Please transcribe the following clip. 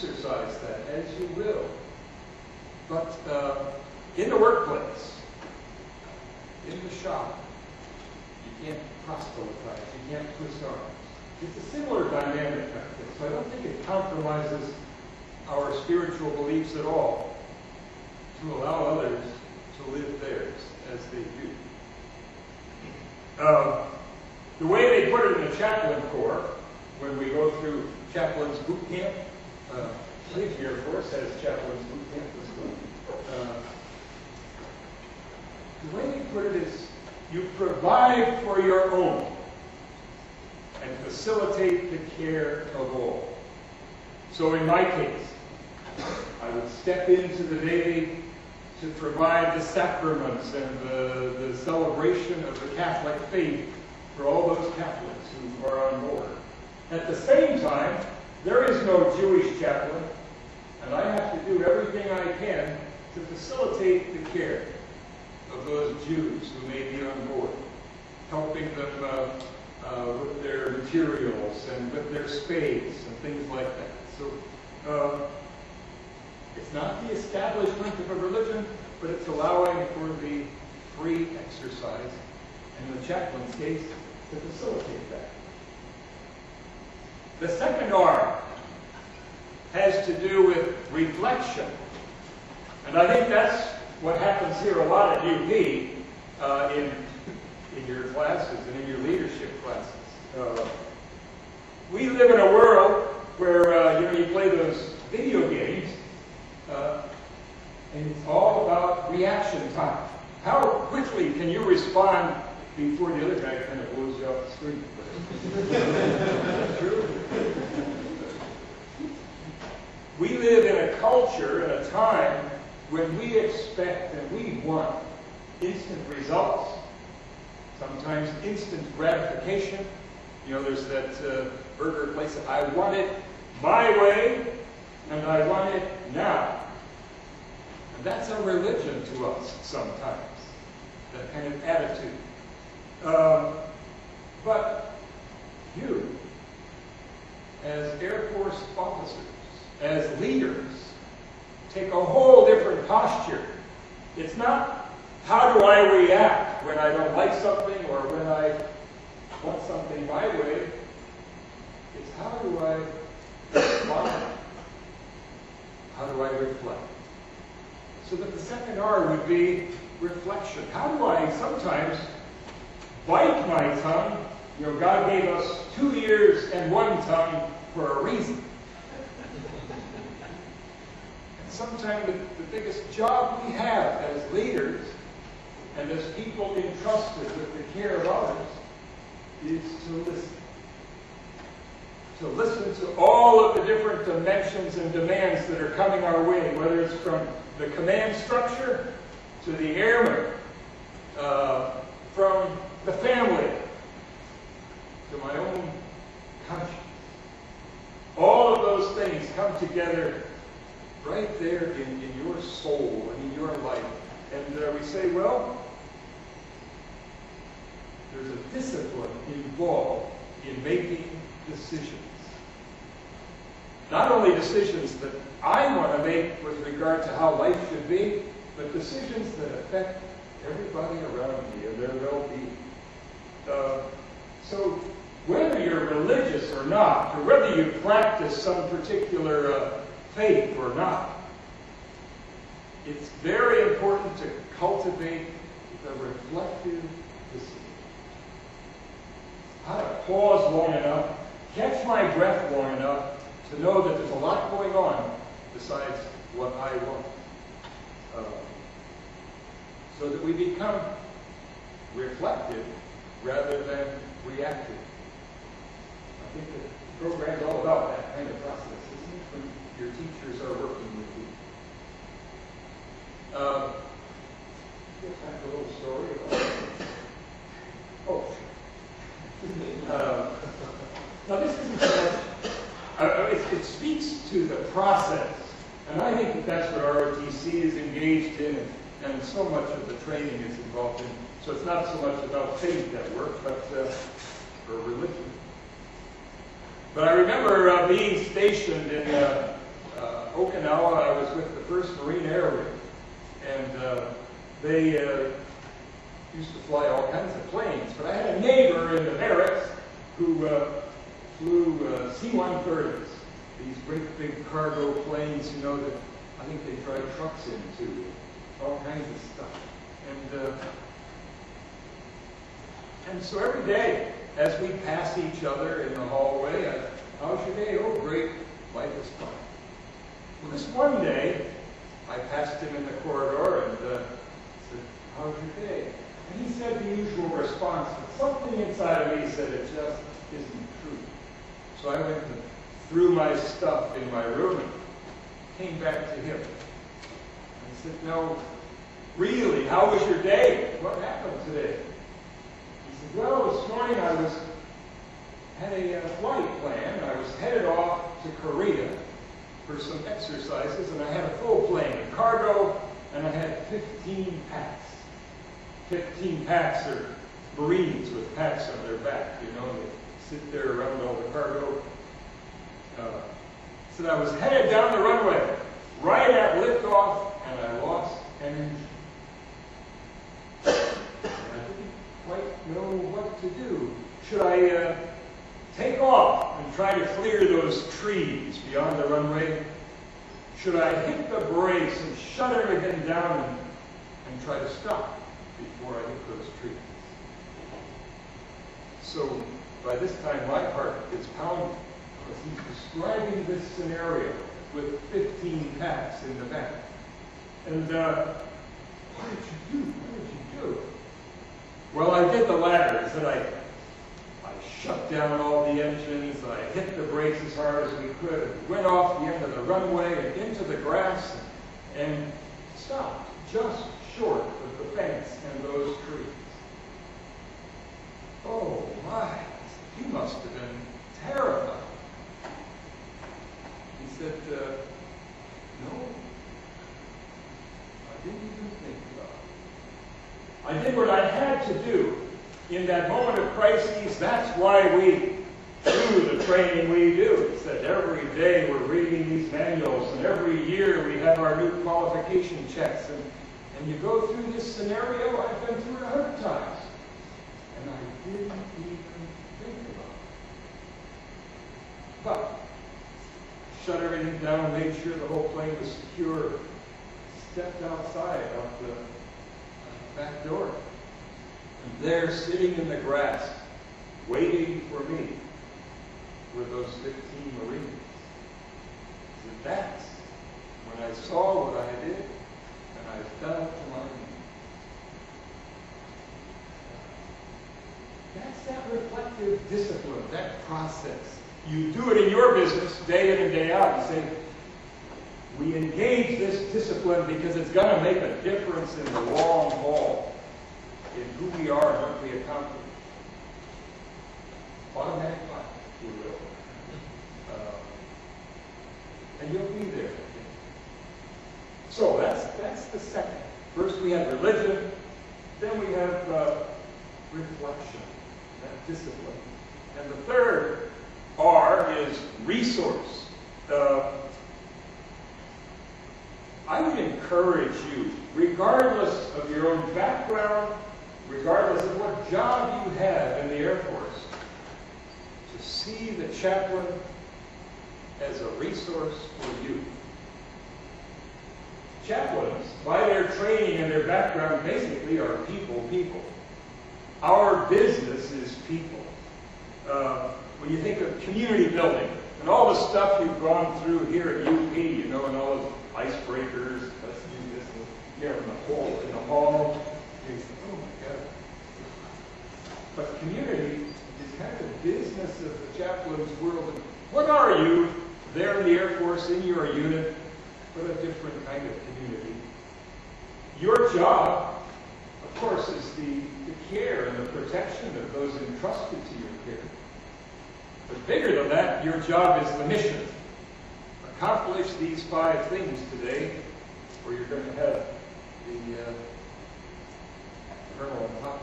exercise that as you will. But in the workplace, in the shop, you can't proselytize, you can't twist arms. It's a similar dynamic like this, so I don't think it compromises our spiritual beliefs at all to allow others to live theirs as they do. The way they put it in the chaplain corps, when we go through chaplain's boot camp, Navy Air Force has chaplain's boot camp as well. The way they put it is, you provide for your own and facilitate the care of all. So in my case, I would step into the Navy to provide the sacraments and the celebration of the Catholic faith for all those Catholics who are on board. At the same time, there is no Jewish chaplain, and I have to do everything I can to facilitate the care of those Jews who may be on board, helping them with their materials and with their spades and things like that. So it's not the establishment of a religion, but it's allowing for the free exercise, and in the chaplain's case, to facilitate that. The second R has to do with reflection. And I think that's what happens here a lot at UP in your classes and in your leadership classes. We live in a world where you play those video games, and it's all about reaction time. How quickly can you respond before the other guy kind of blows you off the screen? True. We live in a culture and a time when we expect and we want instant results, sometimes instant gratification. There's that burger place, I want it my way, and I want it now. And that's a religion to us sometimes, that kind of attitude. But you, as Air Force officers, as leaders, take a whole different posture. It's not, how do I react when I don't like something or when I want something my way? It's how do I respond? How do I reflect? So that the second R would be reflection. How do I sometimes bite my tongue? God gave us 2 ears and 1 tongue for a reason. And sometimes the biggest job we have as leaders and as people entrusted with the care of others is to listen. To listen to all of the different dimensions and demands that are coming our way, whether it's from the command structure to the airman, from the family to my own conscience. All of those things come together right there in your soul and in your life. And we say, well, there's a discipline involved in making decisions. Not only decisions that I want to make with regard to how life should be, but decisions that affect everybody around me and their well-being. So whether you're religious or not, or whether you practice some particular faith or not, it's very important to cultivate the reflective decision. How to pause long enough, catch my breath long enough to know that there's a lot going on besides what I want. So that we become reflective rather than reactive. I think the program's all about that kind of process, isn't it? When your teachers are working with you. Just have a little story about now this isn't so much, it speaks to the process, and I think that's what ROTC is engaged in, and so much of the training is involved in. So it's not so much about faith at work, but for religion. But I remember being stationed in Okinawa, I was with the 1st Marine Air Wing, and they used to fly all kinds of planes. But I had a neighbor in the barracks who flew C-130s, these great big cargo planes, you know, that I think they drive trucks into, all kinds of stuff. And so every day, as we pass each other in the hallway, how's your day? Oh, great. Life is fine. Well, this one day, I passed him in the corridor and said, how's your day? And he said the usual response, but something inside of me said it just isn't true. So I went and threw my stuff in my room and came back to him. I said, no, really, how was your day? What happened today? He said, well, this morning I had a flight plan. I was headed off to Korea for some exercises, and I had a full plane of cargo, and I had 15 packs. 15 packs are Marines with packs on their back, you know, they sit there around all the cargo. So I was headed down the runway, right at liftoff, and I lost energy. And I didn't quite know what to do. Should I take off and try to clear those trees beyond the runway? Should I hit the brakes and shut everything down and try to stop before I hit those trees? So by this time my heart is pounding because he's describing this scenario with 15 packs in the back. And what did you do? What did you do? Well, I did the latter. I said I shut down all the engines, I hit the brakes as hard as we could, and went off the end of the runway and into the grass and stopped just short of the fence and those trees. Oh my, you must have been terrified. He said, no, I didn't even think about it. I did what I had to do. In that moment of crises, that's why we do the training we do. It's that every day we're reading these manuals, and every year we have our new qualification checks. And you go through this scenario, I've been through it 100 times. And I didn't even think about it. But shut everything down, made sure the whole plane was secure, stepped outside out the back door. And there, sitting in the grass, waiting for me, were those 15 Marines. And that's when I saw what I did, and I fell to my knees. That's that reflective discipline, that process. You do it in your business day in and day out. You say, we engage this discipline because it's going to make a difference in the long haul. In who we are and what we accomplish. Automatic pilot, if you will. And you'll be there. So that's the second. First we have religion, then we have reflection, that discipline. And the third R is resource. I would encourage you, regardless of your own background, regardless of what job you have in the Air Force, to see the chaplain as a resource for you. Chaplains, by their training and their background, basically are people. Our business is people. When you think of community building, and all the stuff you've gone through here at UP, you know, and all those icebreakers, let's do this, and here in the hall, you say, oh my God. But community is kind of the business of the chaplain's world. And what are you there in the Air Force, in your unit, but a different kind of community? Your job, of course, is the care and the protection of those entrusted to your care. But bigger than that, your job is the mission. Accomplish these 5 things today, or you're going to have the Colonel on top.